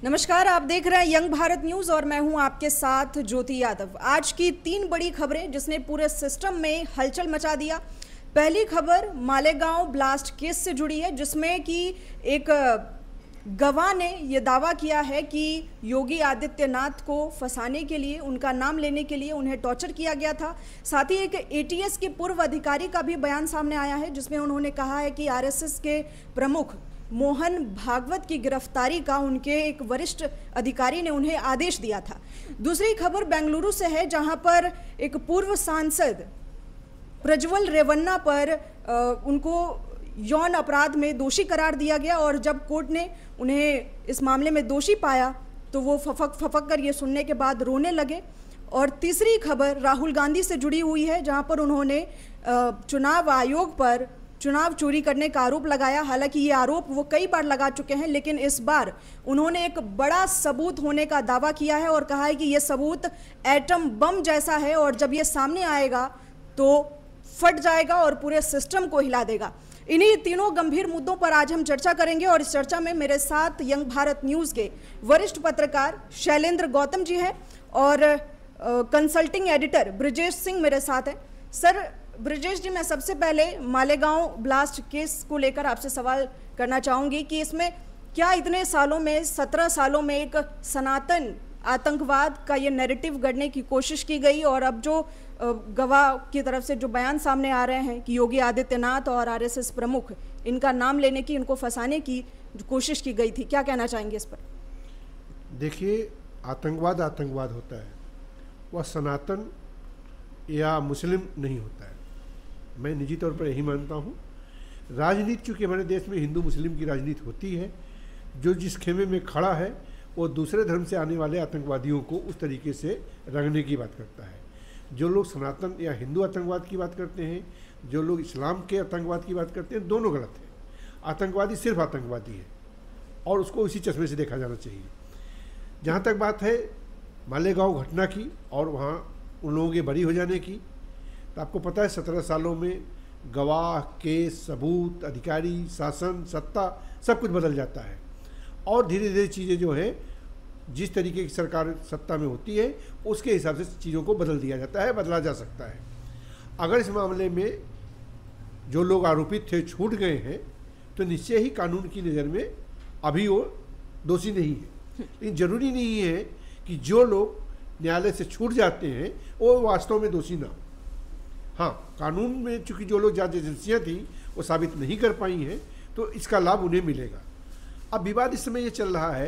नमस्कार, आप देख रहे हैं यंग भारत न्यूज और मैं हूं आपके साथ ज्योति यादव। आज की 3 बड़ी खबरें जिसने पूरे सिस्टम में हलचल मचा दिया। पहली खबर मालेगांव ब्लास्ट केस से जुड़ी है, जिसमें कि एक गवाह ने यह दावा किया है कि योगी आदित्यनाथ को फंसाने के लिए, उनका नाम लेने के लिए उन्हें टॉर्चर किया गया था। साथ ही एक एटीएस के पूर्व अधिकारी का भी बयान सामने आया है, जिसमें उन्होंने कहा है कि आरएसएस के प्रमुख मोहन भागवत की गिरफ्तारी का उनके एक वरिष्ठ अधिकारी ने उन्हें आदेश दिया था। दूसरी खबर बेंगलुरु से है, जहां पर एक पूर्व सांसद प्रज्वल रेवन्ना पर उनको यौन अपराध में दोषी करार दिया गया और जब कोर्ट ने उन्हें इस मामले में दोषी पाया तो वो फपक कर ये सुनने के बाद रोने लगे। और तीसरी खबर राहुल गांधी से जुड़ी हुई है, जहां पर उन्होंने चुनाव आयोग पर चुनाव चोरी करने का आरोप लगाया। हालांकि ये आरोप वो कई बार लगा चुके हैं, लेकिन इस बार उन्होंने एक बड़ा सबूत होने का दावा किया है और कहा है कि ये सबूत एटम बम जैसा है और जब ये सामने आएगा तो फट जाएगा और पूरे सिस्टम को हिला देगा। इन्हीं तीनों गंभीर मुद्दों पर आज हम चर्चा करेंगे और इस चर्चा में मेरे साथ यंग भारत न्यूज के वरिष्ठ पत्रकार शैलेंद्र गौतम जी हैं और कंसल्टिंग एडिटर ब्रिजेश सिंह मेरे साथ हैं। सर ब्रिजेश जी, मैं सबसे पहले मालेगांव ब्लास्ट केस को लेकर आपसे सवाल करना चाहूंगी कि इसमें क्या इतने सालों में, 17 सालों में एक सनातन आतंकवाद का ये नैरेटिव गढ़ने की कोशिश की गई और अब जो गवाह की तरफ से जो बयान सामने आ रहे हैं कि योगी आदित्यनाथ और आरएसएस प्रमुख, इनका नाम लेने की, इनको फंसाने की कोशिश की गई थी, क्या कहना चाहेंगे इस पर? देखिए, आतंकवाद आतंकवाद होता है, वह सनातन या मुस्लिम नहीं होता है। मैं निजी तौर पर यही मानता हूँ। राजनीति चूँकि हमारे देश में हिंदू मुस्लिम की राजनीति होती है, जो जिस खेमे में खड़ा है वो दूसरे धर्म से आने वाले आतंकवादियों को उस तरीके से रंगने की बात करता है। जो लोग सनातन या हिंदू आतंकवाद की बात करते हैं, जो लोग इस्लाम के आतंकवाद की बात करते हैं, दोनों गलत है। आतंकवादी सिर्फ आतंकवादी है और उसको इसी चश्मे से देखा जाना चाहिए। जहाँ तक बात है मालेगांव घटना की और वहाँ उन लोगों के बरी हो जाने की, तो आपको पता है 17 सालों में गवाह, केस, सबूत, अधिकारी, शासन, सत्ता सब कुछ बदल जाता है और धीरे धीरे चीज़ें जो है, जिस तरीके की सरकार सत्ता में होती है उसके हिसाब से चीज़ों को बदल दिया जाता है, बदला जा सकता है। अगर इस मामले में जो लोग आरोपित थे छूट गए हैं तो निश्चय ही कानून की नज़र में अभी वो दोषी नहीं है। लेकिन ज़रूरी नहीं है कि जो लोग न्यायालय से छूट जाते हैं वो वास्तव में दोषी ना हो। हाँ, कानून में चूंकि जो लोग जांच एजेंसियाँ थी वो साबित नहीं कर पाई हैं तो इसका लाभ उन्हें मिलेगा। अब विवाद इस समय ये चल रहा है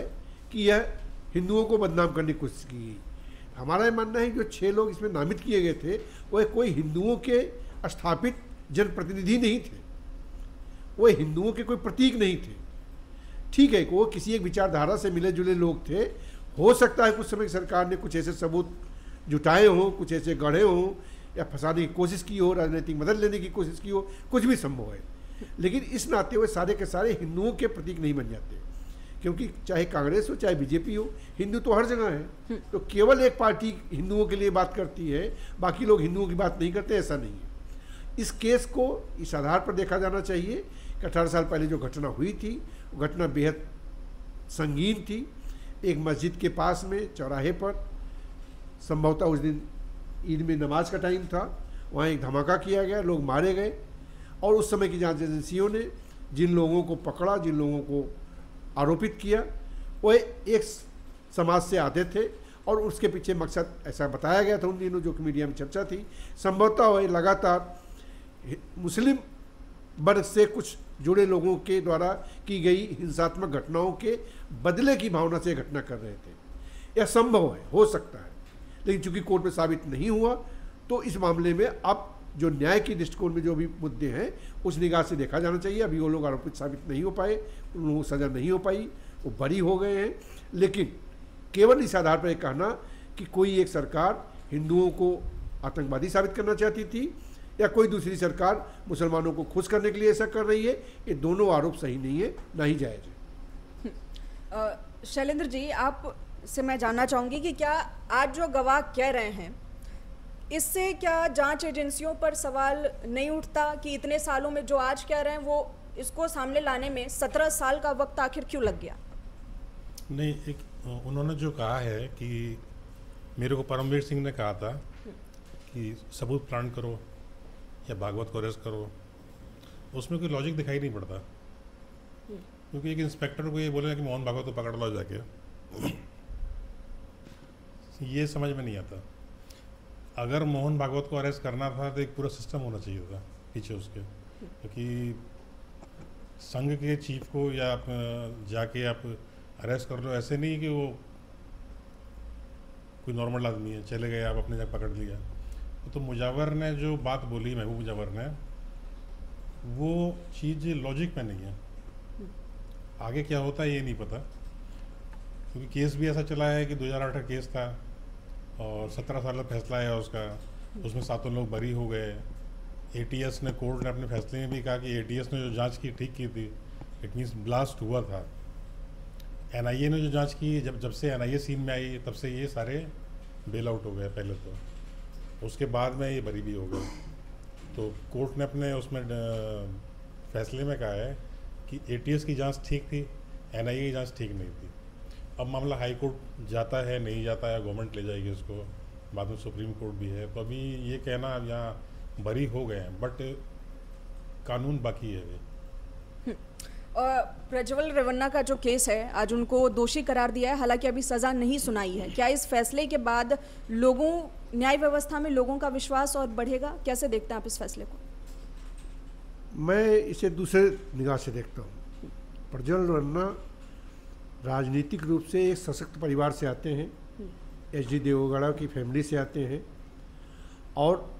कि यह हिंदुओं को बदनाम करने की कोशिश की गई। हमारा ये मानना है कि जो 6 लोग इसमें नामित किए गए थे वह कोई हिंदुओं के स्थापित जनप्रतिनिधि नहीं थे, वो हिंदुओं के कोई प्रतीक नहीं थे। ठीक है, वो किसी एक विचारधारा से मिले जुले लोग थे। हो सकता है कुछ समय सरकार ने कुछ ऐसे सबूत जुटाए हों, कुछ ऐसे गढ़े हों या फंसाने की कोशिश की हो, राजनीतिक मदद लेने की कोशिश की हो, कुछ भी संभव है। लेकिन इस नाते हुए सारे के सारे हिंदुओं के प्रतीक नहीं बन जाते, क्योंकि चाहे कांग्रेस हो चाहे बीजेपी हो, हिंदू तो हर जगह है। तो केवल एक पार्टी हिंदुओं के लिए बात करती है, बाकी लोग हिंदुओं की बात नहीं करते, ऐसा नहीं है। इस केस को इस आधार पर देखा जाना चाहिए कि 18 साल पहले जो घटना हुई थी वो घटना बेहद संगीन थी। एक मस्जिद के पास में चौराहे पर, संभवतः उस दिन ईद में नमाज का टाइम था, वहाँ एक धमाका किया गया, लोग मारे गए और उस समय की जांच एजेंसियों ने जिन लोगों को पकड़ा, जिन लोगों को आरोपित किया, वो एक समाज से आते थे और उसके पीछे मकसद ऐसा बताया गया था उन दिनों, जो कि मीडिया में चर्चा थी। संभवतः वह लगातार मुस्लिम वर्ग से कुछ जुड़े लोगों के द्वारा की गई हिंसात्मक घटनाओं के बदले की भावना से घटना कर रहे थे। यह संभव है, हो सकता है, लेकिन चूंकि कोर्ट में साबित नहीं हुआ तो इस मामले में अब जो न्याय की दृष्टिकोण में जो भी मुद्दे हैं उस निगाह से देखा जाना चाहिए। अभी वो लोग आरोपित साबित नहीं हो पाए, उन लोगों को सज़ा नहीं हो पाई, वो बरी हो गए हैं। लेकिन केवल इस आधार पर कहना कि कोई एक सरकार हिंदुओं को आतंकवादी साबित करना चाहती थी या कोई दूसरी सरकार मुसलमानों को खुश करने के लिए ऐसा कर रही है, ये दोनों आरोप सही नहीं है, ना ही जायज़ है। शैलेंद्र जी, आप से मैं जानना चाहूँगी कि क्या आज जो गवाह कह रहे हैं इससे क्या जांच एजेंसियों पर सवाल नहीं उठता कि इतने सालों में जो आज कह रहे हैं वो इसको सामने लाने में 17 साल का वक्त आखिर क्यों लग गया? नहीं, एक उन्होंने जो कहा है कि मेरे को परमवीर सिंह ने कहा था कि सबूत प्लांट करो या भागवत को अरेस्ट करो, उसमें कोई लॉजिक दिखाई नहीं पड़ता। क्योंकि एक इंस्पेक्टर को ये बोलेगा कि मोहन भागवत को पकड़ लो जाके, ये समझ में नहीं आता। अगर मोहन भागवत को अरेस्ट करना था तो एक पूरा सिस्टम होना चाहिए था पीछे उसके, क्योंकि संघ के चीफ को या आप जाके आप अरेस्ट कर लो, ऐसे नहीं कि वो कोई नॉर्मल आदमी है, चले गए आप अपने जगह पकड़ लिया। तो मुजावर ने जो बात बोली, महबूब मुजावर ने, वो चीज़ लॉजिक में नहीं है। आगे क्या होता है ये नहीं पता, क्योंकि केस भी ऐसा चला है कि 2008 का केस था और 17 साल का फैसला आया उसका, उसमें 7 लोग बरी हो गए। एटीएस ने, कोर्ट ने अपने फैसले में भी कहा कि एटीएस ने जो जांच की ठीक की थी, इट मीन्स ब्लास्ट हुआ था। एनआईए ने जो जांच की, जब से एनआईए सीन में आई तब से ये सारे बेल आउट हो गए पहले, तो उसके बाद में ये बरी भी हो गए। तो कोर्ट ने अपने उसमें फैसले में कहा है कि एटीएस की जांच ठीक थी, एनआईए की जांच ठीक नहीं थी। अब मामला हाई कोर्ट जाता है, नहीं जाता है, गवर्नमेंट ले जाएगी उसको, बाद में सुप्रीम कोर्ट भी है। तो अभी ये कहना अब यहाँ बरी हो गए हैं, बट कानून बाकी है अभी। प्रज्वल रेवन्ना का जो केस है, आज उनको दोषी करार दिया है, हालांकि अभी सजा नहीं सुनाई है। क्या इस फैसले के बाद लोगों, न्याय व्यवस्था में लोगों का विश्वास और बढ़ेगा? कैसे देखते हैं आप इस फैसले को? मैं इसे दूसरे निगाह से देखता हूँ। प्रज्वल रेवन्ना राजनीतिक रूप से एक सशक्त परिवार से आते हैं, एच.डी. देवेगौड़ा की फैमिली से आते हैं, और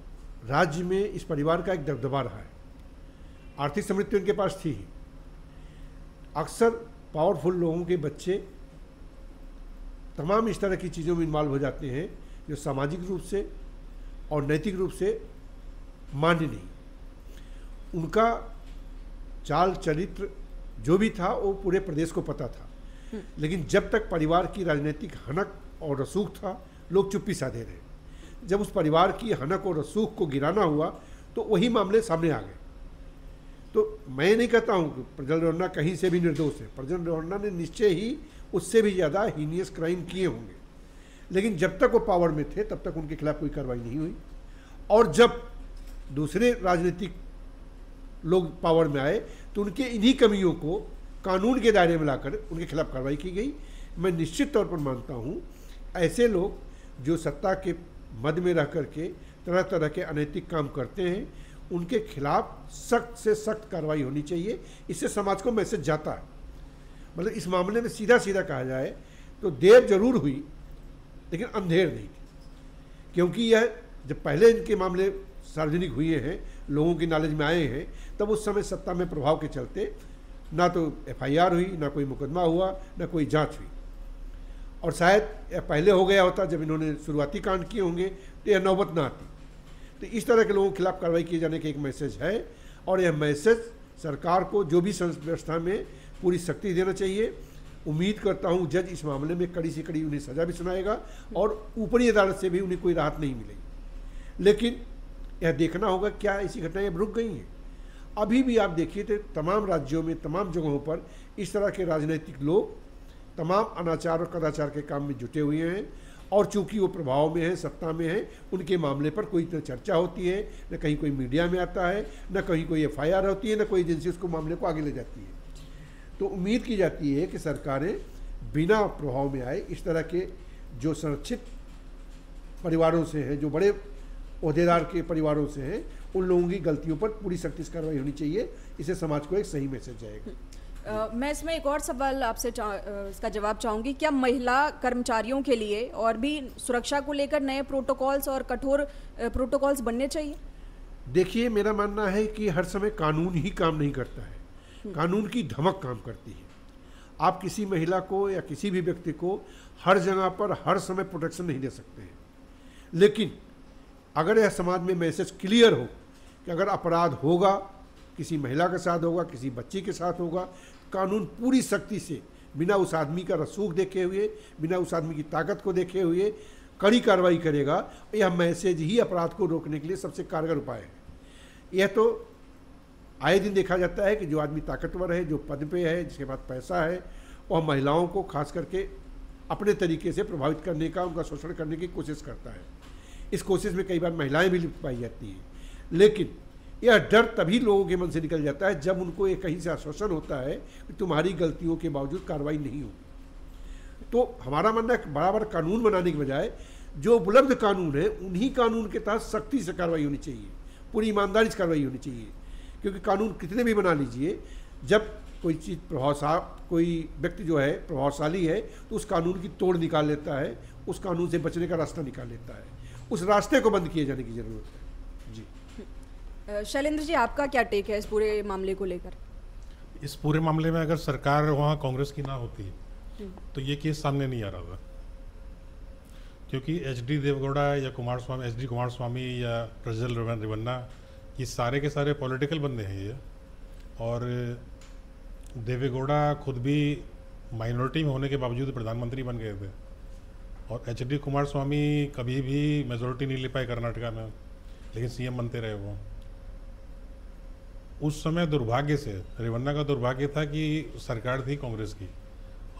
राज्य में इस परिवार का एक दबदबा रहा है। आर्थिक समृद्धि उनके पास थी। अक्सर पावरफुल लोगों के बच्चे तमाम इस तरह की चीज़ों में इन्वॉल्व हो जाते हैं जो सामाजिक रूप से और नैतिक रूप से मान्य नहीं। उनका चाल चरित्र जो भी था वो पूरे प्रदेश को पता था, लेकिन जब तक परिवार की राजनीतिक हनक और रसूख था, लोग चुप्पी साधे रहे। जब उस परिवार की हनक और रसूख को गिराना हुआ तो वही मामले सामने आ गए। तो मैं नहीं कहता हूँ कि प्रज्वल रेवन्ना कहीं से भी निर्दोष है। प्रज्वल रेवन्ना ने निश्चय ही उससे भी ज़्यादा हीनियस क्राइम किए होंगे, लेकिन जब तक वो पावर में थे तब तक उनके खिलाफ कोई कार्रवाई नहीं हुई। और जब दूसरे राजनीतिक लोग पावर में आए तो उनके इन्हीं कमियों को कानून के दायरे में लाकर उनके खिलाफ कार्रवाई की गई। मैं निश्चित तौर पर मानता हूँ ऐसे लोग जो सत्ता के मद में रह करके तरह तरह के अनैतिक काम करते हैं, उनके खिलाफ सख्त से सख्त कार्रवाई होनी चाहिए। इससे समाज को मैसेज जाता है। मतलब इस मामले में सीधा सीधा कहा जाए तो देर जरूर हुई, लेकिन अंधेर नहीं थी, क्योंकि यह जब पहले इनके मामले सार्वजनिक हुए हैं, लोगों की नॉलेज में आए हैं, तब उस समय सत्ता में प्रभाव के चलते ना तो एफआईआर हुई, ना कोई मुकदमा हुआ, ना कोई जांच हुई। और शायद यह पहले हो गया होता जब इन्होंने शुरुआती कांड किए होंगे तो यह नौबत ना आती। तो इस तरह के लोगों के खिलाफ कार्रवाई किए जाने का एक मैसेज है, और यह मैसेज सरकार को जो भी व्यवस्था में पूरी सख्ती देना चाहिए। उम्मीद करता हूँ जज इस मामले में कड़ी से कड़ी उन्हें सजा भी सुनाएगा और ऊपरी अदालत से भी उन्हें कोई राहत नहीं मिलेगी। लेकिन यह देखना होगा क्या ऐसी घटनाएं अब रुक गई हैं। अभी भी आप देखिए तो तमाम राज्यों में, तमाम जगहों पर इस तरह के राजनीतिक लोग तमाम अनाचार और कदाचार के काम में जुटे हुए हैं, और चूंकि वो प्रभाव में है, सत्ता में है, उनके मामले पर कोई न चर्चा होती है, न कहीं कोई मीडिया में आता है, न कहीं कोई एफआईआर होती है, न कोई एजेंसी उसको मामले को आगे ले जाती है। तो उम्मीद की जाती है कि सरकारें बिना प्रभाव में आए इस तरह के जो संरक्षित परिवारों से हैं, जो बड़े ओहदेदार के परिवारों से हैं, उन लोगों की गलतियों पर पूरी सख्ती से कार्रवाई होनी चाहिए। इससे समाज को एक सही मैसेज जाएगा। मैं इसमें एक और सवाल आपसे इसका जवाब चाहूँगी। क्या महिला कर्मचारियों के लिए और भी सुरक्षा को लेकर नए प्रोटोकॉल्स और कठोर प्रोटोकॉल्स बनने चाहिए? देखिए, मेरा मानना है कि हर समय कानून ही काम नहीं करता है, कानून की धमक काम करती है। आप किसी महिला को या किसी भी व्यक्ति को हर जगह पर हर समय प्रोटेक्शन नहीं दे सकते हैं, लेकिन अगर यह समाज में मैसेज क्लियर हो कि अगर अपराध होगा, किसी महिला के साथ होगा, किसी बच्ची के साथ होगा, कानून पूरी सख्ती से बिना उस आदमी का रसूख देखे हुए, बिना उस आदमी की ताकत को देखे हुए कड़ी कार्रवाई करेगा। यह मैसेज ही अपराध को रोकने के लिए सबसे कारगर उपाय है। यह तो आए दिन देखा जाता है कि जो आदमी ताकतवर है, जो पद पे है, जिसके पास पैसा है, और महिलाओं को खास करके अपने तरीके से प्रभावित करने का, उनका शोषण करने की कोशिश करता है। इस कोशिश में कई बार महिलाएं भी लिप्त पाई जाती हैं, लेकिन यह डर तभी लोगों के मन से निकल जाता है जब उनको एक कहीं से आश्वासन होता है कि तुम्हारी गलतियों के बावजूद कार्रवाई नहीं होगी। तो हमारा मानना है बराबर कानून बनाने के बजाय जो उपलब्ध कानून है उन्हीं कानून के तहत सख्ती से कार्रवाई होनी चाहिए, पूरी ईमानदारी से कार्रवाई होनी चाहिए। क्योंकि कानून कितने भी बना लीजिए, जब कोई चीज़ कोई व्यक्ति जो है प्रभावशाली है तो उस कानून की तोड़ निकाल लेता है, उस कानून से बचने का रास्ता निकाल लेता है। उस रास्ते को बंद किए जाने की ज़रूरत है। जी शैलेंद्र जी, आपका क्या टेक है इस पूरे मामले को लेकर? इस पूरे मामले में अगर सरकार वहाँ कांग्रेस की ना होती तो ये केस सामने नहीं आ रहा था, क्योंकि एच.डी. देवगौड़ा या एच.डी. कुमारस्वामी या प्रज्वल रेवन्ना ये सारे के सारे पॉलिटिकल बंदे हैं ये। और देवेगौड़ा खुद भी माइनॉरिटी में होने के बावजूद प्रधानमंत्री बन गए थे, और एच.डी. कुमारस्वामी कभी भी मेजोरिटी नहीं ले पाए कर्नाटका में, लेकिन सीएम बनते रहे वो। उस समय दुर्भाग्य से रेवन्ना का दुर्भाग्य था कि सरकार थी कांग्रेस की,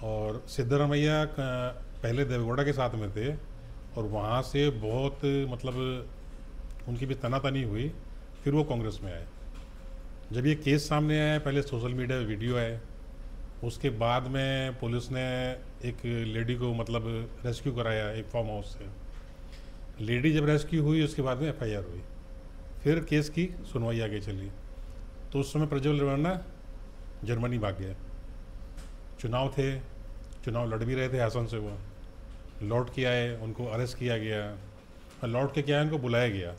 और सिद्धरामैया पहले देवेगौड़ा के साथ में थे, और वहाँ से बहुत मतलब उनकी भी तनातनी हुई, फिर वो कांग्रेस में आए। जब ये केस सामने आया, पहले सोशल मीडिया पे वीडियो आए, उसके बाद में पुलिस ने एक लेडी को मतलब रेस्क्यू कराया एक फार्म हाउस से। लेडी जब रेस्क्यू हुई उसके बाद में एफआईआर हुई, फिर केस की सुनवाई आगे चली। तो उस समय प्रज्वल रेवन्ना जर्मनी भाग गया, चुनाव थे, चुनाव लड़ भी रहे थे आसन से, वो लौट के आए, उनको अरेस्ट किया गया, और लौट के क्या है उनको बुलाया गया,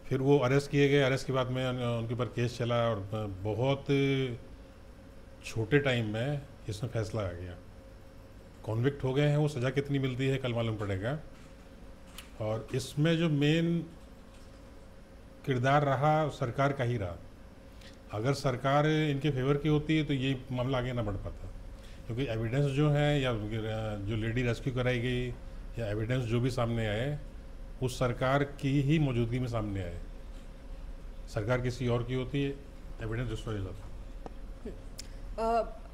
फिर वो अरेस्ट किए गए। अरेस्ट के बाद में उनके ऊपर केस चला, और बहुत छोटे टाइम में इसमें फैसला आ गया, कॉन्विक्ट हो गए हैं। वो सज़ा कितनी मिलती है कल मालूम पड़ेगा। और इसमें जो मेन किरदार रहा सरकार का ही रहा। अगर सरकार इनके फेवर की होती है तो ये मामला आगे ना बढ़ पाता, क्योंकि एविडेंस जो है या जो लेडी रेस्क्यू कराई गई या एविडेंस जो भी सामने आए उस सरकार की ही मौजूदगी में सामने आए। सरकार किसी और की होती है, एविडेंस डिस्ट्रॉय हो जाता।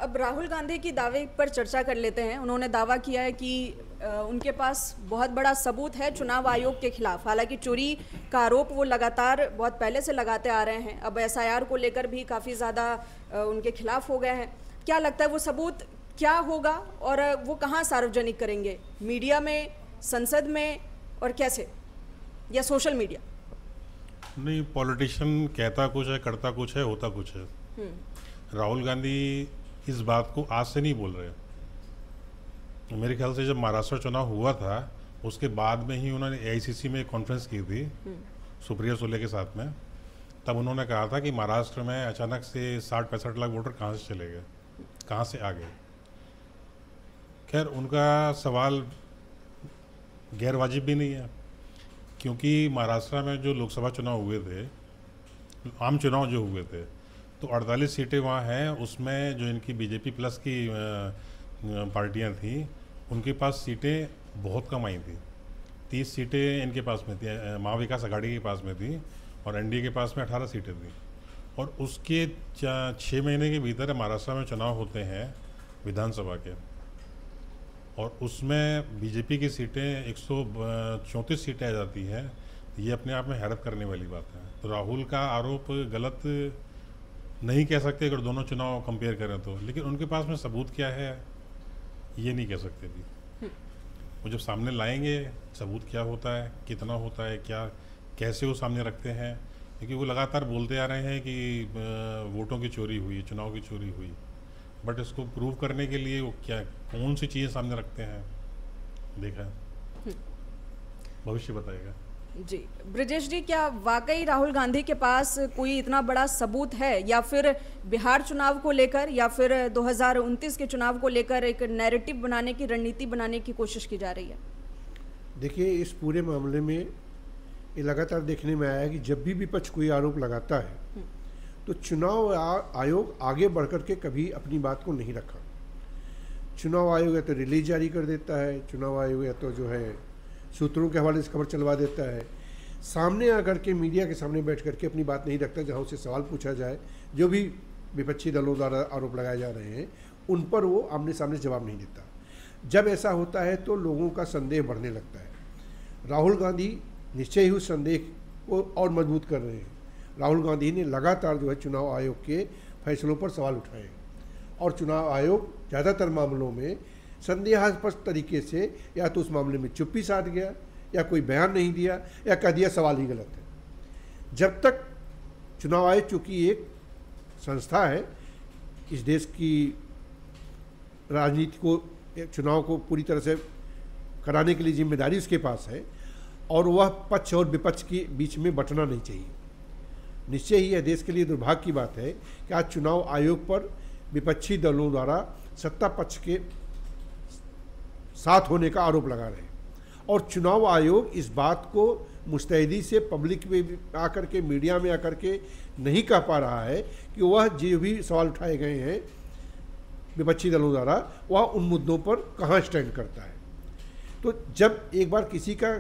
अब राहुल गांधी की दावे पर चर्चा कर लेते हैं। उन्होंने दावा किया है कि उनके पास बहुत बड़ा सबूत है चुनाव आयोग के खिलाफ। हालांकि चोरी का आरोप वो लगातार बहुत पहले से लगाते आ रहे हैं, अब एसआईआर को लेकर भी काफ़ी ज़्यादा उनके खिलाफ हो गए हैं। क्या लगता है वो सबूत क्या होगा और वो कहाँ सार्वजनिक करेंगे? मीडिया में, संसद में, और कैसे, या सोशल मीडिया? नहीं, पॉलिटिशियन कहता कुछ है, करता कुछ है, होता कुछ है। राहुल गांधी इस बात को आज से नहीं बोल रहे। मेरे ख्याल से जब महाराष्ट्र चुनाव हुआ था उसके बाद में ही उन्होंने एआईसीसी में एक कॉन्फ्रेंस की थी सुप्रिया सुले के साथ में। तब उन्होंने कहा था कि महाराष्ट्र में अचानक से 60-65 लाख वोटर कहाँ से चले गए, कहाँ से आ गए। खैर, उनका सवाल गैर वाजिब भी नहीं है, क्योंकि महाराष्ट्र में जो लोकसभा चुनाव हुए थे, आम चुनाव जो हुए थे, तो 48 सीटें वहाँ हैं। उसमें जो इनकी बीजेपी प्लस की पार्टियां थी उनके पास सीटें बहुत कम आई थी। 30 सीटें इनके पास में थी, महाविकास आघाड़ी के पास में थी, और एनडीए के पास में 18 सीटें थी। और उसके 6 महीने के भीतर महाराष्ट्र में चुनाव होते हैं विधानसभा के, और उसमें बीजेपी की सीटें 134 सीटें आ जाती हैं। ये अपने आप में हैरत करने वाली बात है। तो राहुल का आरोप गलत नहीं कह सकते अगर दोनों चुनाव कंपेयर करें तो, लेकिन उनके पास में सबूत क्या है ये नहीं कह सकते भी। वो जब सामने लाएंगे सबूत क्या होता है, कितना होता है, क्या कैसे वो सामने रखते हैं, क्योंकि वो लगातार बोलते आ रहे हैं कि वोटों की चोरी हुई, चुनाव की चोरी हुई, बट इसको प्रूव करने के लिए वो क्या कौन सी चीज़ें सामने रखते हैं देखा भविष्य बताएगा। जी ब्रिजेश जी, क्या वाकई राहुल गांधी के पास कोई इतना बड़ा सबूत है, या फिर बिहार चुनाव को लेकर या फिर 2029 के चुनाव को लेकर एक नैरेटिव बनाने की, रणनीति बनाने की कोशिश की जा रही है? देखिए, इस पूरे मामले में ये लगातार देखने में आया है कि जब भी विपक्ष कोई आरोप लगाता है तो चुनाव आयोग आगे बढ़कर के कभी अपनी बात को नहीं रखा। चुनाव आयोग या तो रिलीज जारी कर देता है, चुनाव आयोग या तो जो है सूत्रों के हवाले से खबर चलवा देता है, सामने आकर के मीडिया के सामने बैठ करके अपनी बात नहीं रखता। जहाँ उससे सवाल पूछा जाए, जो भी विपक्षी दलों द्वारा आरोप लगाए जा रहे हैं उन पर वो आमने सामने जवाब नहीं देता। जब ऐसा होता है तो लोगों का संदेह बढ़ने लगता है। राहुल गांधी निश्चय ही उस संदेह को और मजबूत कर रहे हैं। राहुल गांधी ने लगातार जो है चुनाव आयोग के फैसलों पर सवाल उठाए और चुनाव आयोग ज़्यादातर मामलों में संदेहास्पद तरीके से या तो उस मामले में चुप्पी साध गया या कोई बयान नहीं दिया या कह दिया सवाल ही गलत है। जब तक चुनाव आयोग चूँकि एक संस्था है, इस देश की राजनीति को, चुनाव को पूरी तरह से कराने के लिए जिम्मेदारी उसके पास है और वह पक्ष और विपक्ष के बीच में बंटना नहीं चाहिए। निश्चय ही यह देश के लिए दुर्भाग्य की बात है कि आज चुनाव आयोग पर विपक्षी दलों द्वारा सत्ता पक्ष के साथ होने का आरोप लगा रहे हैं और चुनाव आयोग इस बात को मुस्तैदी से पब्लिक में आकर के, मीडिया में आकर के नहीं कह पा रहा है कि वह जो भी सवाल उठाए गए हैं विपक्षी दलों द्वारा, वह उन मुद्दों पर कहाँ स्टैंड करता है। तो जब एक बार किसी का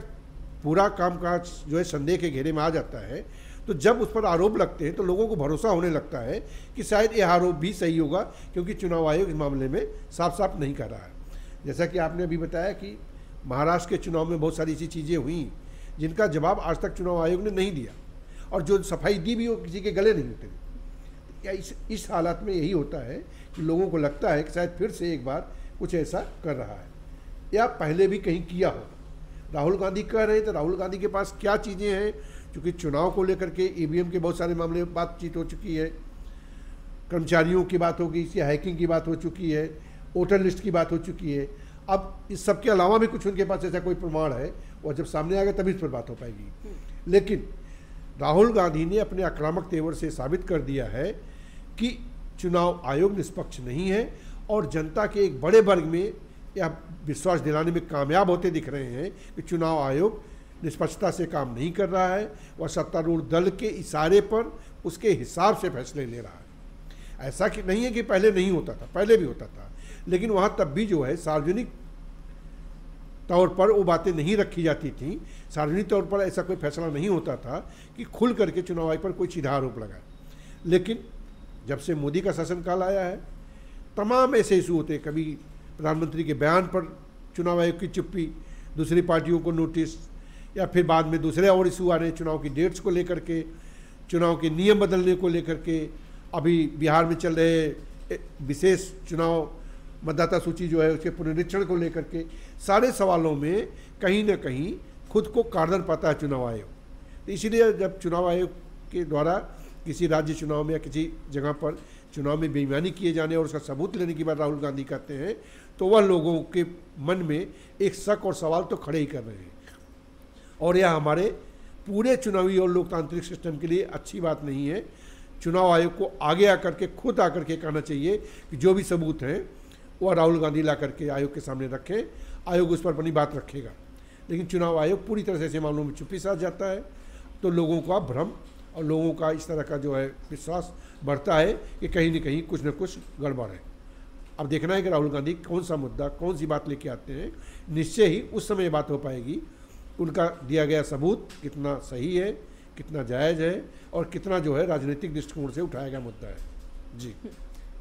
पूरा कामकाज जो है संदेह के घेरे में आ जाता है, तो जब उस पर आरोप लगते हैं तो लोगों को भरोसा होने लगता है कि शायद यह आरोप भी सही होगा, क्योंकि चुनाव आयोग इस मामले में साफ साफ नहीं कर रहा है। जैसा कि आपने अभी बताया कि महाराष्ट्र के चुनाव में बहुत सारी ऐसी चीज़ें हुई जिनका जवाब आज तक चुनाव आयोग ने नहीं दिया और जो सफाई दी भी वो किसी के गले नहीं उतरी। या इस हालात में यही होता है कि लोगों को लगता है कि शायद फिर से एक बार कुछ ऐसा कर रहा है या पहले भी कहीं किया हो। राहुल गांधी कह रहे हैं तो राहुल गांधी के पास क्या चीज़ें हैं, क्योंकि चुनाव को लेकर के ईवीएम के बहुत सारे मामले में बातचीत हो चुकी है, कर्मचारियों की बात हो गई, इसकी हैकिंग की बात हो चुकी है, वोटर लिस्ट की बात हो चुकी है। अब इस सब के अलावा भी कुछ उनके पास ऐसा कोई प्रमाण है और जब सामने आएगा तभी इस पर बात हो पाएगी। लेकिन राहुल गांधी ने अपने आक्रामक तेवर से साबित कर दिया है कि चुनाव आयोग निष्पक्ष नहीं है और जनता के एक बड़े वर्ग में यह विश्वास दिलाने में कामयाब होते दिख रहे हैं कि चुनाव आयोग निष्पक्षता से काम नहीं कर रहा है, वह सत्तारूढ़ दल के इशारे पर उसके हिसाब से फैसले ले रहा है। ऐसा कि नहीं है कि पहले नहीं होता था, पहले भी होता था, लेकिन वहाँ तब भी जो है सार्वजनिक तौर पर वो बातें नहीं रखी जाती थी, सार्वजनिक तौर पर ऐसा कोई फैसला नहीं होता था कि खुल करके चुनाव आयोग पर कोई सीधा आरोप लगाए। लेकिन जब से मोदी का शासनकाल आया है, तमाम ऐसे इशू होते हैं, कभी प्रधानमंत्री के बयान पर चुनाव आयोग की चुप्पी, दूसरी पार्टियों को नोटिस, या फिर बाद में दूसरे और इशू आ रहे हैं चुनाव की डेट्स को लेकर के, चुनाव के नियम बदलने को लेकर के, अभी बिहार में चल रहे विशेष चुनाव मतदाता सूची जो है उसके पुनरीक्षण को लेकर के, सारे सवालों में कहीं ना कहीं खुद को कारगर पाता है चुनाव आयोग। तो इसीलिए जब चुनाव आयोग के द्वारा किसी राज्य चुनाव में या किसी जगह पर चुनाव में बेईमानी किए जाने और उसका सबूत लेने की बात राहुल गांधी कहते हैं, तो वह लोगों के मन में एक शक और सवाल तो खड़े ही कर रहे हैं और यह हमारे पूरे चुनावी और लोकतांत्रिक सिस्टम के लिए अच्छी बात नहीं है। चुनाव आयोग को आगे आकर के खुद आकर के कहना चाहिए कि जो भी सबूत हैं वह राहुल गांधी ला करके आयोग के सामने रखें, आयोग उस पर अपनी बात रखेगा। लेकिन चुनाव आयोग पूरी तरह से ऐसे मामलों में चुप्पी साध जाता है तो लोगों का भ्रम और लोगों का इस तरह का जो है विश्वास बढ़ता है कि कहीं न कहीं कुछ न कुछ गड़बड़ है। अब देखना है कि राहुल गांधी कौन सा मुद्दा, कौन सी बात लेके आते हैं। निश्चय ही उस समय बात हो पाएगी उनका दिया गया सबूत कितना सही है, कितना जायज़ है और कितना जो है राजनीतिक दृष्टिकोण से उठाया गया मुद्दा है।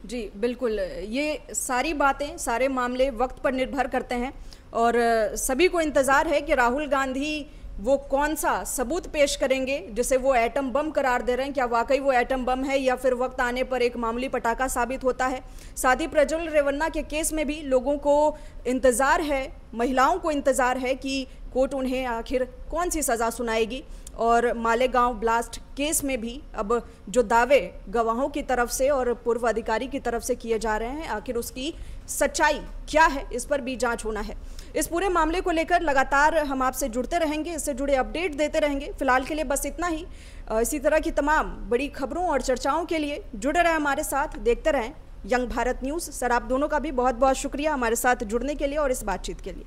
जी बिल्कुल, ये सारी बातें, सारे मामले वक्त पर निर्भर करते हैं और सभी को इंतज़ार है कि राहुल गांधी वो कौन सा सबूत पेश करेंगे जिसे वो एटम बम करार दे रहे हैं। क्या वाकई वो एटम बम है या फिर वक्त आने पर एक मामूली पटाखा साबित होता है। साथ ही प्रज्वल रेवन्ना के केस में भी लोगों को इंतज़ार है, महिलाओं को इंतज़ार है कि कोर्ट उन्हें आखिर कौन सी सज़ा सुनाएगी। और मालेगांव ब्लास्ट केस में भी अब जो दावे गवाहों की तरफ से और पूर्व अधिकारी की तरफ से किए जा रहे हैं, आखिर उसकी सच्चाई क्या है, इस पर भी जांच होना है। इस पूरे मामले को लेकर लगातार हम आपसे जुड़ते रहेंगे, इससे जुड़े अपडेट देते रहेंगे। फिलहाल के लिए बस इतना ही। इसी तरह की तमाम बड़ी खबरों और चर्चाओं के लिए जुड़े रहें हमारे साथ, देखते रहें यंग भारत न्यूज़। सर, आप दोनों का भी बहुत बहुत शुक्रिया हमारे साथ जुड़ने के लिए और इस बातचीत के लिए।